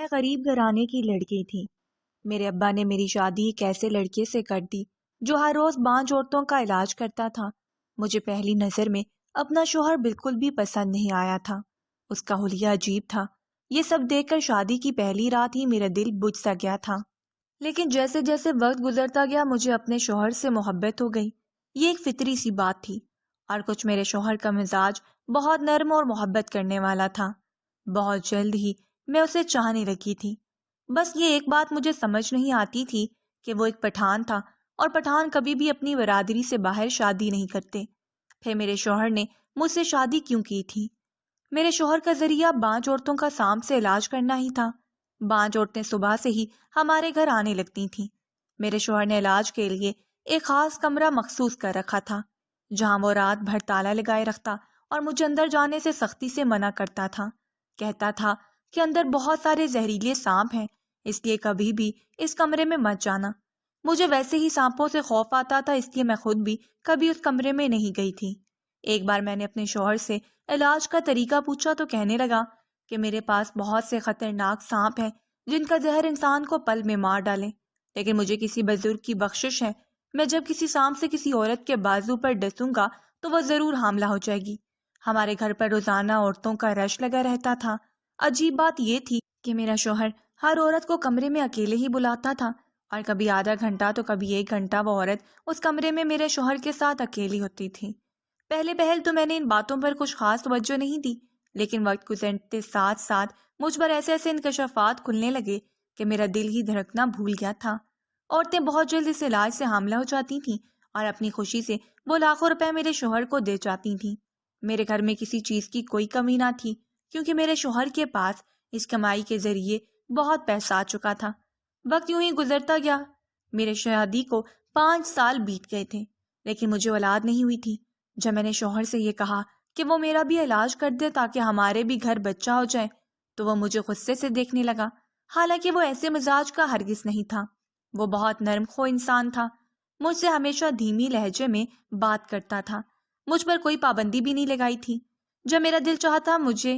میں غریب گھرانے کی لڑکی تھی۔ میرے ابا نے میری شادی ایک ایسے لڑکے سے کر دی جو ہر روز بانجھ عورتوں کا علاج کرتا تھا۔ مجھے پہلی نظر میں اپنا شوہر بالکل بھی پسند نہیں آیا تھا۔ اس کا حلیہ عجیب تھا۔ یہ سب دیکھ کر شادی کی پہلی رات ہی میرا دل بجھ سا گیا تھا، لیکن جیسے جیسے وقت گزرتا گیا مجھے اپنے شوہر سے محبت ہو گئی۔ یہ ایک فطری سی بات تھی، اور کچھ میرے شوہر کا مزاج بہت نرم اور محبت کرنے والا تھا۔ بہت جلد ہی میں اسے چاہنے لگی تھی۔ بس یہ ایک بات مجھے سمجھ نہیں آتی تھی کہ وہ ایک پٹھان تھا، اور پٹھان کبھی بھی اپنی برادری سے باہر شادی نہیں کرتے۔ پھر میرے شوہر نے مجھ سے شادی کیوں کی تھی؟ میرے شوہر کا ذریعہ بانجھ عورتوں کا سانپ سے علاج کرنا ہی تھا۔ بانجھ عورتیں صبح سے ہی ہمارے گھر آنے لگتی تھیں۔ میرے شوہر نے علاج کے لیے ایک خاص کمرہ مخصوص کر رکھا تھا، جہاں وہ رات بھر تالا لگائے رکھتا اور مجھے اندر جانے سے سختی سے منع کرتا تھا۔ کہتا تھا کہ اندر بہت سارے زہریلے سانپ ہیں، اس لیے کبھی بھی اس کمرے میں مت جانا۔ مجھے ویسے ہی سانپوں سے خوف آتا تھا، اس لیے میں خود بھی کبھی اس کمرے میں نہیں گئی تھی۔ ایک بار میں نے اپنے شوہر سے علاج کا طریقہ پوچھا تو کہنے لگا کہ میرے پاس بہت سے خطرناک سانپ ہیں جن کا زہر انسان کو پل میں مار ڈالے، لیکن مجھے کسی بزرگ کی بخشش ہے، میں جب کسی سانپ سے کسی عورت کے بازو پر ڈسوں گا تو وہ ضرور حاملہ ہو جائے گی۔ ہمارے گھر پر روزانہ عورتوں کا رش لگا رہتا تھا۔ عجیب بات یہ تھی کہ میرا شوہر ہر عورت کو کمرے میں اکیلے ہی بلاتا تھا، اور کبھی آدھا گھنٹہ تو کبھی 1 گھنٹہ وہ عورت اس کمرے میں میرے شوہر کے ساتھ اکیلی ہوتی تھی۔ پہل تو میں نے ان باتوں پر کچھ خاص توجہ نہیں دی، لیکن وقت گزرتے ساتھ ساتھ مجھ پر ایسے ایسے انکشافات کھلنے لگے کہ میرا دل ہی دھڑکنا بھول گیا تھا۔ عورتیں بہت جلد اس علاج سے حاملہ ہو جاتی تھیں، اور اپنی خوشی سے وہ لاکھوں روپے میرے شوہر کو دے جاتی تھیں۔ میرے گھر میں کسی چیز کی کوئی کمی نہ تھی، کیونکہ میرے شوہر کے پاس اس کمائی کے ذریعے بہت پیسہ آ چکا تھا۔ وقت یوں ہی گزرتا گیا۔ میرے شادی کو 5 سال بیت گئے تھے، لیکن مجھے اولاد نہیں ہوئی تھی۔ جب میں نے شوہر سے یہ کہا کہ وہ میرا بھی علاج کر دے تاکہ ہمارے بھی گھر بچہ ہو جائے، تو وہ مجھے غصے سے دیکھنے لگا۔ حالانکہ وہ ایسے مزاج کا ہرگز نہیں تھا، وہ بہت نرم خو انسان تھا۔ مجھ سے ہمیشہ دھیمی لہجے میں بات کرتا تھا، مجھ پر کوئی پابندی بھی نہیں لگائی تھی۔ جب میرا دل چاہتا مجھے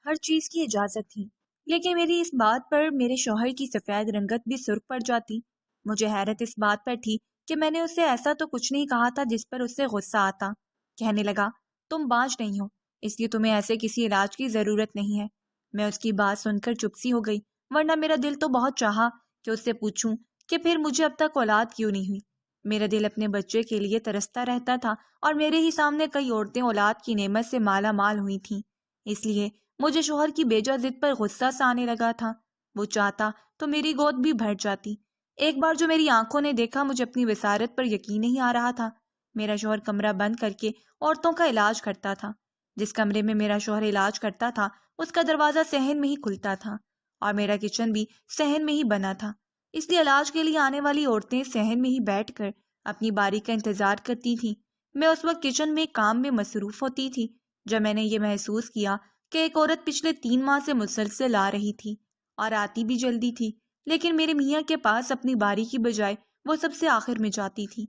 ہر چیز کی اجازت تھی، لیکن میری اس بات پر میرے شوہر کی سفید رنگت بھی سرخ پڑ جاتی۔ مجھے حیرت اس بات پر تھی کہ میں نے اسے ایسا تو کچھ نہیں کہا تھا جس پر اسے غصہ آتا۔ کہنے لگا، تم بانجھ نہیں ہو، اس لیے تمہیں ایسے کسی علاج کی ضرورت نہیں ہے۔ میں اس کی بات سن کر چپ سی ہو گئی، ورنہ میرا دل تو بہت چاہا کہ اس سے پوچھوں کہ پھر مجھے اب تک اولاد کیوں نہیں ہوئی۔ میرا دل اپنے بچے کے لیے ترستا رہتا تھا، اور میرے ہی سامنے کئی عورتیں اولاد کی نعمت سے مالا مال ہوئی تھیں۔ اس لیے مجھے شوہر کی بیجا ضد پر غصہ سا آنے لگا تھا۔ وہ چاہتا تو میری گود بھی بھر جاتی۔ ایک بار جو میری آنکھوں نے دیکھا، مجھے اپنی وسارت پر یقین نہیں آ رہا تھا۔ میرا شوہر کمرہ بند کر کے عورتوں کا علاج کرتا تھا۔ جس کمرے میں میرا شوہر علاج کرتا تھا اس کا دروازہ صحن میں ہی کھلتا تھا، اور میرا کچن بھی صحن میں ہی بنا تھا، اس لیے علاج کے لیے آنے والی عورتیں صحن میں ہی بیٹھ کر اپنی باری کا انتظار کرتی تھیں۔ میں اس وقت کچن میں کام میں مصروف ہوتی تھی جب میں نے یہ محسوس کیا کہ ایک عورت پچھلے 3 ماہ سے مسلسل آ رہی تھی، اور آتی بھی جلدی تھی، لیکن میرے میاں کے پاس اپنی باری کی بجائے وہ سب سے آخر میں جاتی تھی۔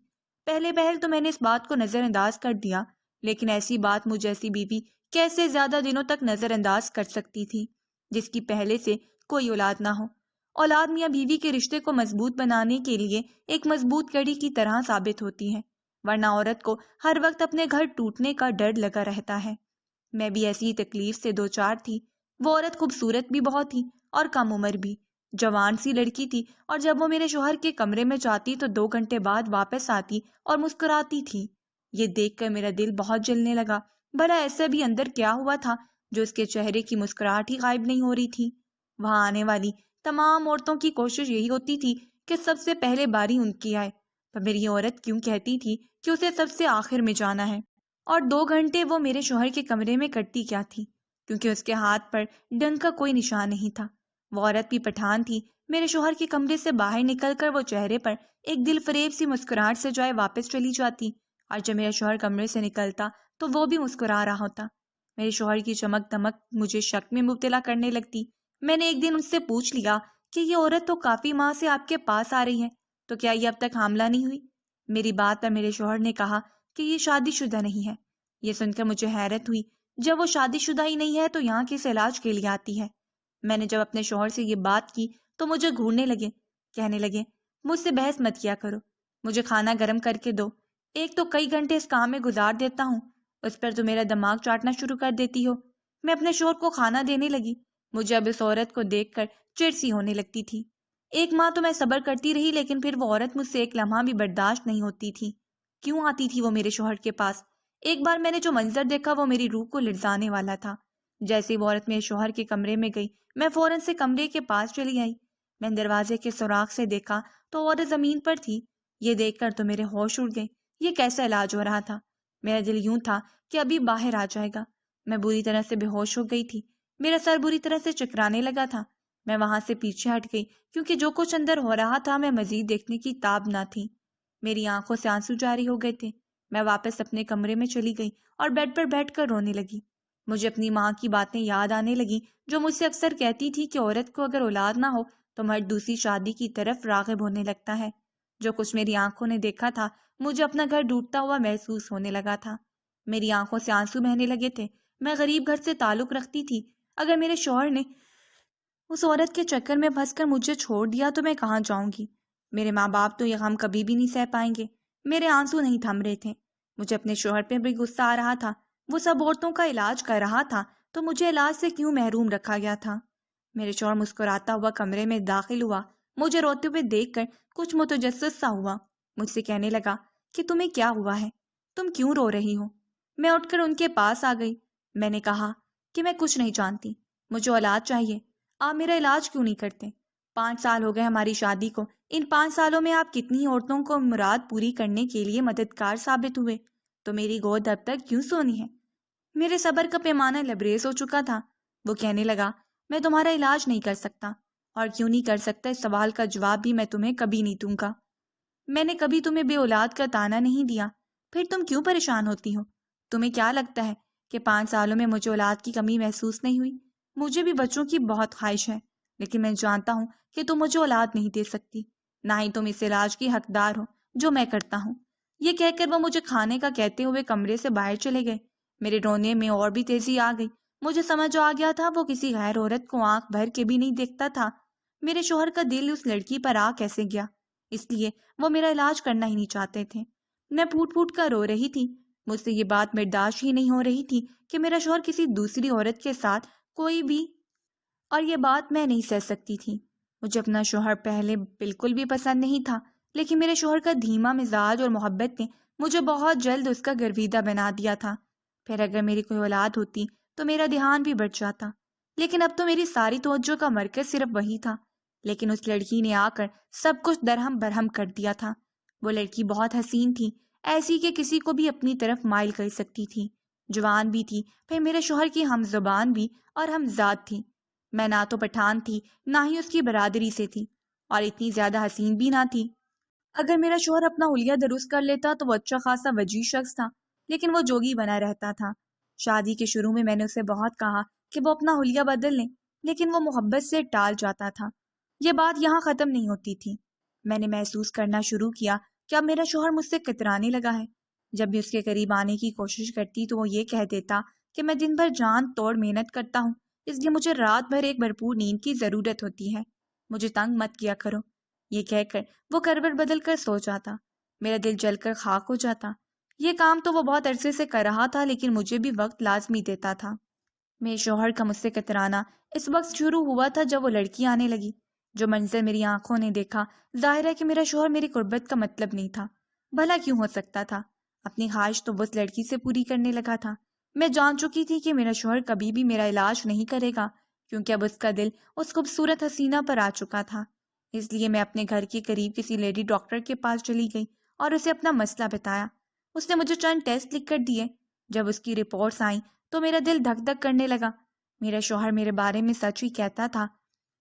پہل تو میں نے اس بات کو نظر انداز کر دیا، لیکن ایسی بات مجھ جیسی بیوی کیسے زیادہ دنوں تک نظر انداز کر سکتی تھی جس کی پہلے سے کوئی اولاد نہ ہو۔ اولاد میاں بیوی کے رشتے کو مضبوط بنانے کے لیے ایک مضبوط کڑی کی طرح ثابت ہوتی ہے، ورنہ عورت کو ہر وقت اپنے گھر ٹوٹنے کا ڈر لگا رہتا ہے۔ میں بھی ایسی تکلیف سے 2-4 تھی۔ وہ عورت خوبصورت بھی بہت تھی اور کم عمر بھی، جوان سی لڑکی تھی، اور جب وہ میرے شوہر کے کمرے میں جاتی تو 2 گھنٹے بعد واپس آتی اور مسکراتی تھی۔ یہ دیکھ کر میرا دل بہت جلنے لگا۔ بھلا ایسا بھی اندر کیا ہوا تھا جو اس کے چہرے کی مسکراہٹ ہی غائب نہیں ہو رہی تھی؟ وہاں آنے والی تمام عورتوں کی کوشش یہی ہوتی تھی کہ سب سے پہلے باری ان کی آئے، پر میری عورت کیوں کہتی تھی کہ اسے سب سے آخر میں جانا ہے؟ اور 2 گھنٹے وہ میرے شوہر کے کمرے میں کرتی کیا تھی؟ کیونکہ اس کے ہاتھ پر ڈنگ کا کوئی نشان نہیں تھا۔ وہ عورت بھی پٹھان تھی۔ میرے شوہر کے کمرے سے باہر نکل کر وہ چہرے پر ایک دل فریب سی مسکراہٹ سے جائے واپس چلی جاتی، اور جب میرا شوہر کمرے سے نکلتا تو وہ بھی مسکرا رہا ہوتا۔ میرے شوہر کی چمک دمک مجھے شک میں مبتلا کرنے لگتی۔ میں نے ایک دن اس سے پوچھ لیا کہ یہ عورت تو کافی ماہ سے آپ کے پاس آ رہی ہے، تو کیا یہ اب تک حاملہ نہیں ہوئی؟ میری بات پر میرے شوہر نے کہا کہ یہ شادی شدہ نہیں ہے۔ یہ سن کر مجھے حیرت ہوئی، جب وہ شادی شدہ ہی نہیں ہے تو یہاں کس علاج کے لیے آتی ہے؟ میں نے جب اپنے شوہر سے یہ بات کی تو مجھے گھورنے لگے، کہنے لگے مجھ سے بحث مت کیا کرو، مجھے کھانا گرم کر کے دو، ایک تو کئی گھنٹے اس کام میں گزار دیتا ہوں، اس پر تو میرا دماغ چاٹنا شروع کر دیتی ہو۔ میں اپنے شوہر کو کھانا دینے لگی۔ مجھے اب اس عورت کو دیکھ کر چڑ سی ہونے لگتی تھی۔ ایک ماہ تو میں صبر کرتی رہی، لیکن پھر وہ عورت مجھ سے ایک لمحہ بھی برداشت نہیں ہوتی تھی۔ کیوں آتی تھی وہ میرے شوہر کے پاس؟ ایک بار میں نے جو منظر دیکھا وہ میری روح کو لرزانے والا تھا۔ جیسے وہ عورت میرے شوہر کے کمرے میں گئی، میں فوراً سے کمرے کے پاس چلی آئی۔ میں دروازے کے سوراخ سے دیکھا تو وہ عورت زمین پر تھی۔ یہ دیکھ کر تو میرے ہوش اڑ گئے۔ یہ کیسا علاج ہو رہا تھا؟ میرا دل یوں تھا کہ ابھی باہر آ جائے گا۔ میں بری طرح سے بے ہوش ہو گئی تھی، میرا سر بری طرح سے چکرانے لگا تھا۔ میں وہاں سے پیچھے ہٹ گئی کیونکہ جو کچھ اندر ہو رہا تھا میں مزید دیکھنے کی تاب نہ تھی۔ میری آنکھوں سے آنسو جاری ہو گئے تھے۔ میں واپس اپنے کمرے میں چلی گئی اور بیڈ پر بیٹھ کر رونے لگی۔ مجھے اپنی ماں کی باتیں یاد آنے لگی جو مجھ سے اکثر کہتی تھی کہ عورت کو اگر اولاد نہ ہو تو مرد دوسری شادی کی طرف راغب ہونے لگتا ہے۔ جو کچھ میری آنکھوں نے دیکھا تھا مجھے اپنا گھر ڈوبتا ہوا محسوس ہونے لگا تھا۔ میری آنکھوں سے آنسو بہنے لگے تھے۔ میں غریب گھر سے تعلق رکھتی تھی۔ اگر میرے شوہر نے اس عورت کے چکر میں پھنس کر مجھے چھوڑ دیا تو میں کہاں جاؤں گی؟ میرے ماں باپ تو یہ غم کبھی بھی نہیں سہ پائیں گے۔ میرے آنسو نہیں تھم رہے تھے۔ مجھے اپنے شوہر پہ بھی غصہ آ رہا تھا۔ وہ سب عورتوں کا علاج کر رہا تھا تو مجھے علاج سے کیوں محروم رکھا گیا تھا؟ میرے شوہر مسکراتا ہوا کمرے میں داخل ہوا۔ مجھے روتے ہوئے دیکھ کر کچھ متجسس سا ہوا۔ مجھ سے کہنے لگا کہ تمہیں کیا ہوا ہے؟ تم کیوں رو رہی ہو؟ میں اٹھ کر ان کے پاس آ گئی۔ میں نے کہا کہ میں کچھ نہیں جانتی، مجھے اولاد چاہیے۔ آپ میرا علاج کیوں نہیں کرتے؟ 5 سال ہو گئے ہماری شادی کو۔ ان 5 سالوں میں آپ کتنی عورتوں کو مراد پوری کرنے کے لیے مددگار ثابت ہوئے، تو میری گود اب تک کیوں سونی ہے؟ میرے صبر کا پیمانہ لبریز ہو چکا تھا۔ وہ کہنے لگا میں تمہارا علاج نہیں کر سکتا، اور کیوں نہیں کر سکتا اس سوال کا جواب بھی میں تمہیں کبھی نہیں دوں گا۔ میں نے کبھی تمہیں بے اولاد کا طعنہ نہیں دیا، پھر تم کیوں پریشان ہوتی ہو؟ تمہیں کیا لگتا ہے کہ 5 سالوں میں مجھے اولاد کی کمی محسوس نہیں ہوئی؟ مجھے بھی بچوں کی بہت خواہش ہے، لیکن میں جانتا ہوں کہ تم مجھے اولاد نہیں دے سکتی، نہ ہی تم اس علاج کی حقدار ہو جو میں کرتا ہوں۔ یہ کہہ کر وہ مجھے کھانے کا کہتے ہوئے کمرے سے باہر چلے گئے۔ میرے رونے میں اور بھی تیزی آ گئی۔ مجھے سمجھ آ گیا تھا وہ کسی غیر عورت کو آنکھ بھر کے بھی نہیں دیکھتا تھا۔ میرے شوہر کا دل اس لڑکی پر آ کیسے گیا؟ اس لیے وہ میرا علاج کرنا ہی نہیں چاہتے تھے۔ میں پھوٹ پھوٹ کر رو رہی تھی۔ مجھ سے یہ بات برداشت ہی نہیں ہو رہی تھی کہ میرا شوہر کسی دوسری عورت کے ساتھ کوئی بھی، اور یہ بات میں نہیں سہ سکتی تھی۔ مجھے اپنا شوہر پہلے بالکل بھی پسند نہیں تھا، لیکن میرے شوہر کا دھیما مزاج اور محبت نے مجھے بہت جلد اس کا گرویدہ بنا دیا تھا۔ پھر اگر میری کوئی اولاد ہوتی تو میرا دھیان بھی بڑھ جاتا، لیکن اب تو میری ساری توجہ کا مرکز صرف وہی تھا۔ لیکن اس لڑکی نے آ کر سب کچھ درہم برہم کر دیا تھا۔ وہ لڑکی بہت حسین تھی، ایسی کہ کسی کو بھی اپنی طرف مائل کر سکتی تھی۔ جوان بھی تھی، پھر میرے شوہر کی ہم زبان بھی اور ہم ذات تھی۔ میں نہ تو پٹھان تھی نہ ہی اس کی برادری سے تھی، اور اتنی زیادہ حسین بھی نہ تھی۔ اگر میرا شوہر اپنا حلیہ درست کر لیتا تو وہ اچھا خاصا وجیح شخص تھا، لیکن وہ جوگی بنا رہتا تھا۔ شادی کے شروع میں نے اسے بہت کہا کہ وہ اپنا حلیہ بدل لیں، لیکن وہ محبت سے ٹال جاتا تھا۔ یہ بات یہاں ختم نہیں ہوتی تھی۔ میں نے محسوس کرنا شروع کیا کہ اب میرا شوہر مجھ سے کترانے لگا ہے۔ جب بھی اس کے قریب آنے کی کوشش کرتی تو وہ یہ کہہ دیتا کہ میں دن بھر جان توڑ محنت کرتا ہوں، اس لیے مجھے رات بھر ایک بھرپور نیند کی ضرورت ہوتی ہے، مجھے تنگ مت کیا کرو۔ یہ کہہ کر وہ کروٹ بدل کر سو جاتا۔ میرا دل جل کر خاک ہو جاتا۔ یہ کام تو وہ بہت عرصے سے کر رہا تھا، لیکن مجھے بھی وقت لازمی دیتا تھا۔ میرے شوہر کا مجھ سے کترانا اس وقت شروع ہوا تھا جب وہ لڑکی آنے لگی۔ جو منظر میری آنکھوں نے دیکھا، ظاہر ہے کہ میرا شوہر میری قربت کا مطلب نہیں تھا۔ بھلا کیوں ہو سکتا تھا؟ اپنی خواہش تو اس لڑکی سے پوری کرنے لگا تھا۔ میں جان چکی تھی کہ میرا شوہر کبھی بھی میرا علاج نہیں کرے گا، کیونکہ اب اس کا دل اس خوبصورت حسینہ پر آ چکا تھا۔ اس لیے میں اپنے گھر کے قریب کسی لیڈی ڈاکٹر کے پاس چلی گئی اور اسے اپنا مسئلہ بتایا۔ اس نے مجھے چند ٹیسٹ لکھ کر دیے۔ جب اس کی رپورٹس آئیں تو میرا دل دھک دھک کرنے لگا۔ میرا شوہر میرے بارے میں سچ ہی کہتا تھا،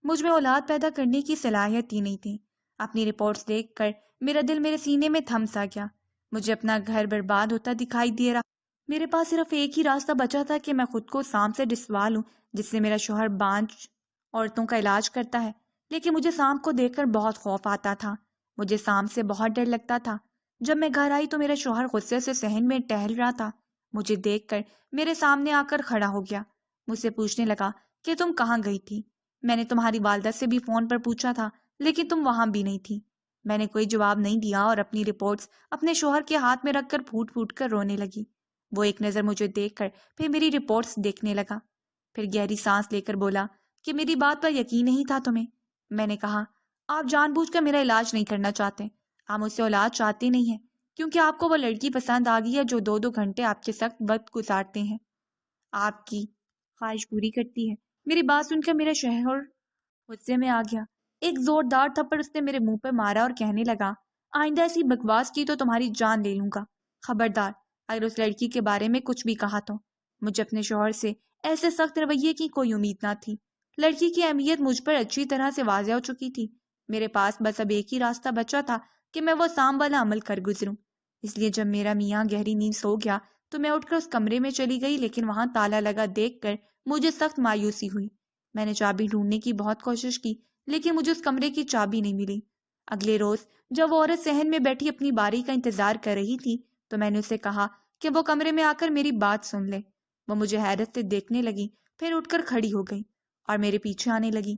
مجھ میں اولاد پیدا کرنے کی صلاحیت ہی نہیں تھی۔ اپنی رپورٹس دیکھ کر میرا دل میرے سینے میں تھم سا گیا۔ مجھے اپنا گھر برباد ہوتا دکھائی دے رہا۔ میرے پاس صرف ایک ہی راستہ بچا تھا کہ میں خود کو سام سے ڈسوا لوں، جس سے میرا شوہر بانج عورتوں کا علاج کرتا ہے۔ لیکن مجھے سام کو دیکھ کر بہت خوف آتا تھا۔ مجھے سام سے بہت ڈر لگتا تھا۔ جب میں گھر آئی تو میرا شوہر غصے سے صحن میں ٹہل رہا تھا۔ مجھے دیکھ کر میرے سامنے آ کر کھڑا ہو گیا۔ مجھ سے پوچھنے لگا کہ تم کہاں گئی تھی؟ میں نے تمہاری والدہ سے بھی فون پر پوچھا تھا لیکن تم وہاں بھی نہیں تھی۔ میں نے کوئی جواب نہیں دیا اور اپنی رپورٹس اپنے شوہر کے ہاتھ میں رکھ کر پھوٹ پھوٹ کر رونے لگی۔ وہ ایک نظر مجھے دیکھ کر پھر میری رپورٹس دیکھنے لگا، پھر گہری سانس لے کر بولا کہ میری بات پر یقین نہیں تھا تمہیں۔ میں نے کہا آپ جان بوجھ کر میرا علاج نہیں کرنا چاہتے، آپ مجھ سے اولاد چاہتے نہیں ہیں کیونکہ آپ کو وہ لڑکی پسند آ گئی ہے جو 2 گھنٹے آپ کے ساتھ وقت گزارتے ہیں، آپ کی خواہش پوری کرتی ہے۔ میری بات سن کر میرا شوہر غصے میں آ گیا، ایک زوردار تھپڑ اس نے میرے منہ پہ مارا اور کہنے لگا آئندہ ایسی بکواس کی تو تمہاری جان لے لوں گا، خبردار اگر اس لڑکی کے بارے میں کچھ بھی کہا تو۔ مجھے اپنے شوہر سے ایسے سخت رویے کی کوئی امید نہ تھی۔ لڑکی کی اہمیت مجھ پر اچھی طرح سے واضح ہو چکی تھی، میرے پاس بس اب ایک ہی راستہ بچا تھا کہ میں وہ سام والا عمل کر گزروں۔ اس لیے جب میرا میاں گہری نیند سو گیا تو میں اٹھ کر اس کمرے میں چلی گئی، لیکن وہاں تالا لگا دیکھ کر مجھے سخت مایوسی ہوئی۔ میں نے چابی ڈھونڈنے کی بہت کوشش کی لیکن مجھے اس کمرے کی چابی نہیں ملی۔ اگلے روز جب وہ عورت صحن میں بیٹھی اپنی باری کا انتظار کر رہی تھی تو میں نے اسے کہا کہ وہ کمرے میں آ کر میری بات سن لے۔ وہ مجھے حیرت سے دیکھنے لگی، پھر اٹھ کر کھڑی ہو گئی اور میرے پیچھے آنے لگی۔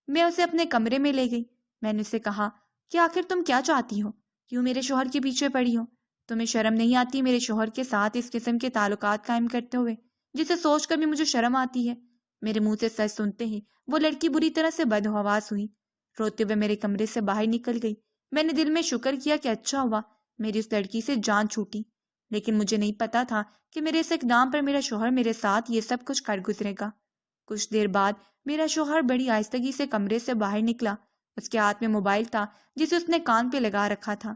میں اسے اپنے کمرے میں لے گئی۔ میں نے اسے کہا کہ آخر تم کیا چاہتی ہو؟ کیوں میرے شوہر کے پیچھے پڑی ہو؟ تمہیں شرم نہیں آتی میرے شوہر کے ساتھ اس قسم کے تعلقات قائم کرتے ہوئے، جسے سوچ کر بھی مجھے شرم آتی ہے؟ میرے منہ سے سچ سنتے ہی وہ لڑکی بری طرح سے بدحواس ہوئی، روتے ہوئے میرے کمرے سے باہر نکل گئی۔ میں نے دل میں شکر کیا کہ اچھا ہوا میری اس لڑکی سے جان چھوٹی، لیکن مجھے نہیں پتا تھا کہ میرے اس اقدام پر میرا شوہر میرے ساتھ یہ سب کچھ کر گزرے گا۔ کچھ دیر بعد میرا شوہر بڑی آہستگی سے کمرے سے باہر نکلا۔ اس کے ہاتھ میں موبائل تھا جسے اس نے کان پہ لگا رکھا تھا،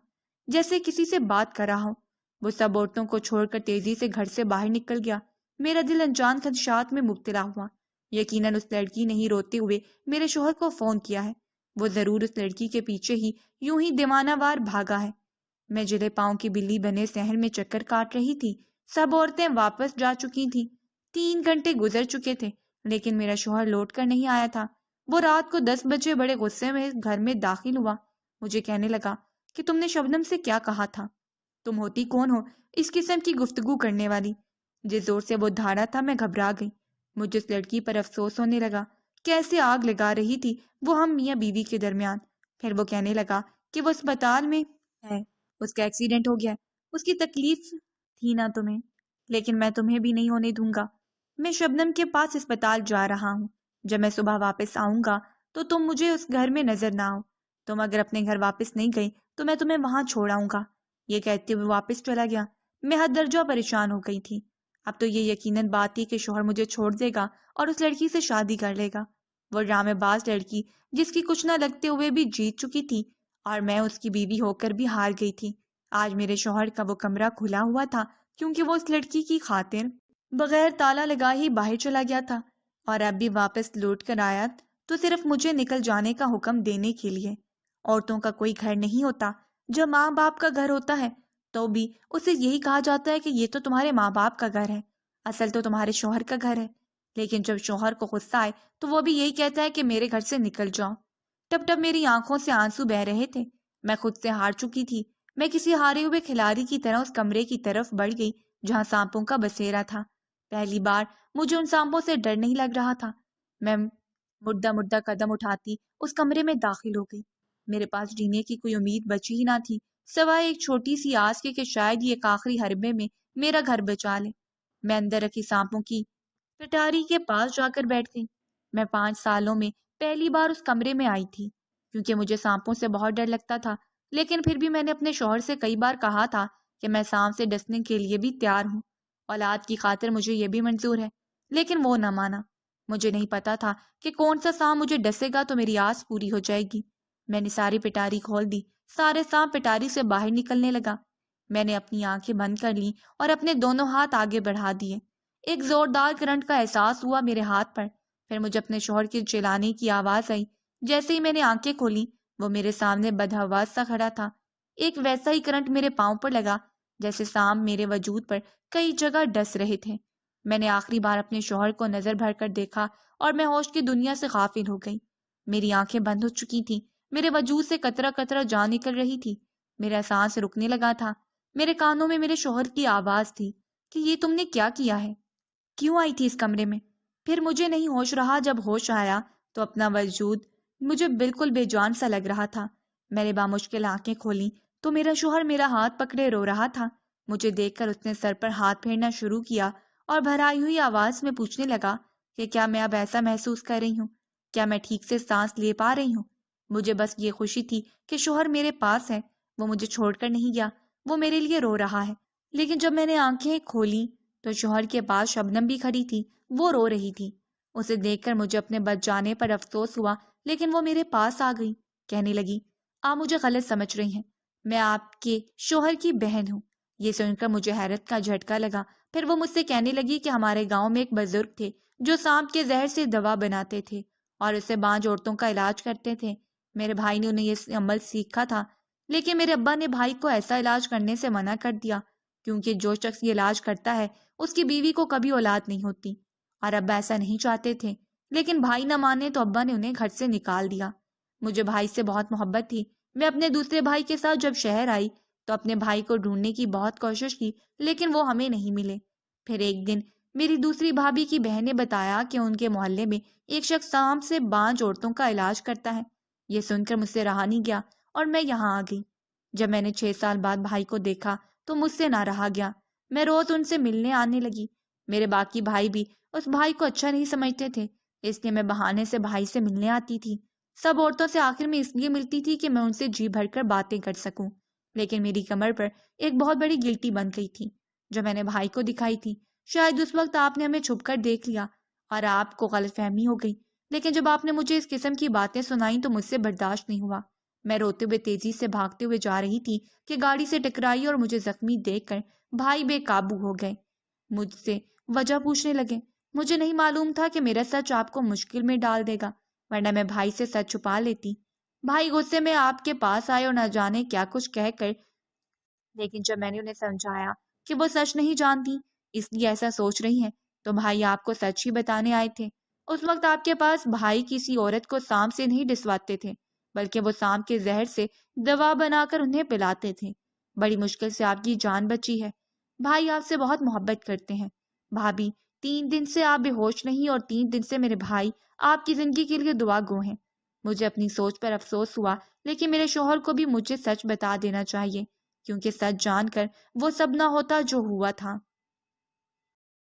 جیسے کسی سے بات کر رہا ہو۔ وہ سب عورتوں کو چھوڑ کر تیزی سے گھر سے باہر نکل گیا۔ میرا دل انجان خدشات میں مبتلا ہوا۔ یقیناً اس لڑکی نے ہی روتے ہوئے میرے شوہر کو فون کیا ہے۔ وہ ضرور اس لڑکی کے پیچھے ہی یوں ہی دیوانہ وار بھاگا ہے۔ میں جلے پاؤں کی بلی بنے صحن میں چکر کاٹ رہی تھی۔ سب عورتیں واپس جا چکی تھیں۔ 3 گھنٹے گزر چکے تھے لیکن میرا شوہر لوٹ کر نہیں آیا تھا۔ وہ رات کو 10 بجے بڑے غصے میں گھر میں داخل ہوا۔ مجھے کہنے لگا کہ تم نے شبنم سے کیا کہا تھا؟ تم ہوتی کون ہو اس قسم کی گفتگو کرنے والی؟ جس زور سے وہ دھاڑا تھا میں گھبرا گئی۔ مجھے اس لڑکی پر افسوس ہونے لگا، کیسے آگ لگا رہی تھی وہ ہم میاں بیوی کے درمیان۔ پھر وہ کہنے لگا کہ وہ اسپتال میں ہے، اس کا ایکسیڈنٹ ہو گیا، اس کی تکلیف تھی نا تمہیں، لیکن میں تمہیں بھی نہیں ہونے دوں گا۔ میں شبنم کے پاس اسپتال جا رہا ہوں، جب میں صبح واپس آؤں گا تو تم مجھے اس گھر میں نظر نہ آؤ۔ تم اگر اپنے گھر واپس نہیں گئی تو میں تمہیں وہاں چھوڑ آؤں گا۔ یہ کہتے ہوئے واپس چلا گیا۔ میں حد درجہ پریشان ہو گئی تھی۔ اب تو یہ یقیناً بات تھی کہ شوہر مجھے چھوڑ دے گا اور اس لڑکی سے شادی کر لے گا، وہ ڈرامے باز لڑکی جس کی کچھ نہ لگتے ہوئے بھی جیت چکی تھی اور میں اس کی بیوی ہو کر بھی ہار گئی تھی۔ آج میرے شوہر کا وہ کمرہ کھلا ہوا تھا کیونکہ وہ اس لڑکی کی خاطر بغیر تالا لگائے ہی باہر چلا گیا تھا، اور اب بھی واپس لوٹ کر آیا تو صرف مجھے نکل جانے کا حکم دینے کے لیے۔ عورتوں کا کوئی گھر نہیں ہوتا، جب ماں باپ کا گھر ہوتا ہے تو بھی اسے یہی کہا جاتا ہے کہ یہ تو تمہارے ماں باپ کا گھر ہے، اصل تو تمہارے شوہر کا گھر ہے۔ لیکن جب شوہر کو غصہ آئے تو وہ بھی یہی کہتا ہے کہ میرے گھر سے نکل جاؤ۔ ٹپ ٹپ میری آنکھوں سے آنسو بہ رہے تھے۔ میں خود سے ہار چکی تھی۔ میں کسی ہارے ہوئے کھلاڑی کی طرح اس کمرے کی طرف بڑھ گئی جہاں سانپوں کا بسیرا تھا۔ پہلی بار مجھے ان سانپوں سے ڈر نہیں لگ رہا تھا۔ میں مردہ مردہ قدم اٹھاتی اس کمرے میں داخل ہو گئی۔ میرے پاس جینے کی کوئی امید بچی ہی نہ تھی سوائے ایک چھوٹی سی آس کے کہ شاید یہ ایک آخری حربے میں میرا گھر بچا لے۔ میں اندر رکھی سانپوں کی پٹاری کے پاس جا کر بیٹھ گئی۔ میں 5 سالوں میں پہلی بار اس کمرے میں آئی تھی کیونکہ مجھے سانپوں سے بہت ڈر لگتا تھا، لیکن پھر بھی میں نے اپنے شوہر سے کئی بار کہا تھا کہ میں سانپ سے ڈسنے کے لیے بھی تیار ہوں، اولاد کی خاطر مجھے یہ بھی منظور ہے، لیکن وہ نہ مانا۔ مجھے نہیں پتا تھا کہ کون سا سانپ مجھے ڈسے گا تو میری آس پوری ہو جائے گی۔ میں نے ساری پٹاری کھول دی، سارے سانپ پٹاری سے باہر نکلنے لگا۔ میں نے اپنی آنکھیں بند کر لیں اور اپنے دونوں ہاتھ آگے بڑھا دیے۔ ایک زوردار کرنٹ کا احساس ہوا میرے ہاتھ پر، پھر مجھے اپنے شوہر کے چلانے کی آواز آئی۔ جیسے ہی میں نے آنکھیں کھولی وہ میرے سامنے بدحواس سا کھڑا تھا۔ ایک ویسا ہی کرنٹ میرے پاؤں پر لگا جیسے سانپ میرے وجود پر کئی جگہ ڈس رہے تھے۔ میں نے آخری بار اپنے شوہر کو نظر بھر کر دیکھا اور میں ہوش کی دنیا سے غافل ہو گئی۔ میری آنکھیں بند ہو چکی تھیں، میرے وجود سے قطرہ قطرہ جان نکل رہی تھی، میرا سانس رکنے لگا تھا۔ میرے کانوں میں میرے شوہر کی آواز تھی کہ یہ تم نے کیا کیا ہے؟ کیوں آئی تھی اس کمرے میں؟ پھر مجھے نہیں ہوش رہا۔ جب ہوش آیا تو اپنا وجود مجھے بالکل بے جان سا لگ رہا تھا۔ میں نے بامشکل آنکھیں کھولی تو میرا شوہر میرا ہاتھ پکڑے رو رہا تھا۔ مجھے دیکھ کر اس نے سر پر ہاتھ پھیرنا شروع کیا اور بھرائی ہوئی آواز میں پوچھنے لگا کہ کیا میں اب ایسا محسوس کر رہی ہوں؟ کیا میں ٹھیک سے سانس لے پا رہی ہوں؟ مجھے بس یہ خوشی تھی کہ شوہر میرے پاس ہے، وہ مجھے چھوڑ کر نہیں گیا، وہ میرے لیے رو رہا ہے۔ لیکن جب میں نے آنکھیں کھولی تو شوہر کے پاس شبنم بھی کھڑی تھی، وہ رو رہی تھی۔ اسے دیکھ کر مجھے اپنے بچ جانے پر افسوس ہوا، لیکن وہ میرے پاس آ گئی، کہنے لگی آپ مجھے غلط سمجھ رہی ہیں، میں آپ کے شوہر کی بہن ہوں۔ یہ سن کر مجھے حیرت کا جھٹکا لگا۔ پھر وہ مجھ سے کہنے لگی کہ ہمارے گاؤں میں ایک بزرگ تھے جو سانپ کے زہر سے دوا بناتے تھے اور اسے بانجھ عورتوں کا علاج کرتے تھے۔ میرے بھائی نے انہیں یہ عمل سیکھا تھا، لیکن میرے ابا نے بھائی کو ایسا علاج کرنے سے منع کر دیا، کیونکہ جو شخص یہ علاج کرتا ہے اس کی بیوی کو کبھی اولاد نہیں ہوتی، اور ابا ایسا نہیں چاہتے تھے، لیکن بھائی نہ مانے تو ابا نے انہیں گھر سے نکال دیا۔ مجھے بھائی سے بہت محبت تھی۔ میں اپنے دوسرے بھائی کے ساتھ جب شہر آئی تو اپنے بھائی کو ڈھونڈنے کی بہت کوشش کی، لیکن وہ ہمیں نہیں ملے۔ پھر ایک دن میری دوسری بھابھی کی بہن نے بتایا کہ ان کے محلے میں ایک شخص سانپ سے بانجھ عورتوں کا علاج کرتا ہے۔ یہ سن کر مجھ سے رہا نہیں گیا اور میں یہاں آ گئی۔ جب میں نے 6 سال بعد بھائی کو دیکھا تو مجھ سے نہ رہا گیا، میں روز ان سے ملنے آنے لگی۔ میرے باقی بھائی بھی اس بھائی کو اچھا نہیں سمجھتے تھے، اس لیے میں بہانے سے بھائی سے ملنے آتی تھی۔ سب عورتوں سے آخر میں اس لیے ملتی تھی کہ میں ان سے جی بھر کر باتیں کر سکوں، لیکن میری کمر پر ایک بہت بڑی گلٹی بن گئی تھی جو میں نے بھائی کو دکھائی تھی۔ شاید اس وقت آپ نے ہمیں چھپ کر دیکھ لیا اور آپ کو غلط فہمی ہو گئی، لیکن جب آپ نے مجھے اس قسم کی باتیں سنائیں تو مجھ سے برداشت نہیں ہوا۔ میں روتے ہوئے تیزی سے بھاگتے ہوئے جا رہی تھی کہ گاڑی سے ٹکرائی اور مجھے زخمی دیکھ کر بھائی بے قابو ہو گئے۔ مجھ سے وجہ پوچھنے لگے۔ مجھے نہیں معلوم تھا کہ میرا سچ آپ کو مشکل میں ڈال دے گا، ورنہ میں بھائی سے سچ چھپا لیتی۔ بھائی غصے میں آپ کے پاس آئے اور نہ جانے کیا کچھ کہہ کر، لیکن جب میں نے انہیں سمجھایا کہ وہ سچ نہیں جانتی اس لیے ایسا سوچ رہی ہیں، تو بھائی آپ کو سچ ہی بتانے آئے تھے۔ اس وقت آپ کے پاس بھائی کسی عورت کو سانپ سے نہیں ڈسواتے تھے، بلکہ وہ سانپ کے زہر سے دوا بنا کر انہیں پلاتے تھے۔ بڑی مشکل سے آپ کی جان بچی ہے۔ بھائی آپ سے بہت محبت کرتے ہیں۔ بھابھی 3 دن سے آپ بے ہوش نہیں اور 3 دن سے میرے بھائی آپ کی زندگی کے لیے دعا گو ہیں۔ مجھے اپنی سوچ پر افسوس ہوا، لیکن میرے شوہر کو بھی مجھے سچ بتا دینا چاہیے، کیونکہ سچ جان کر وہ سب نہ ہوتا جو ہوا تھا۔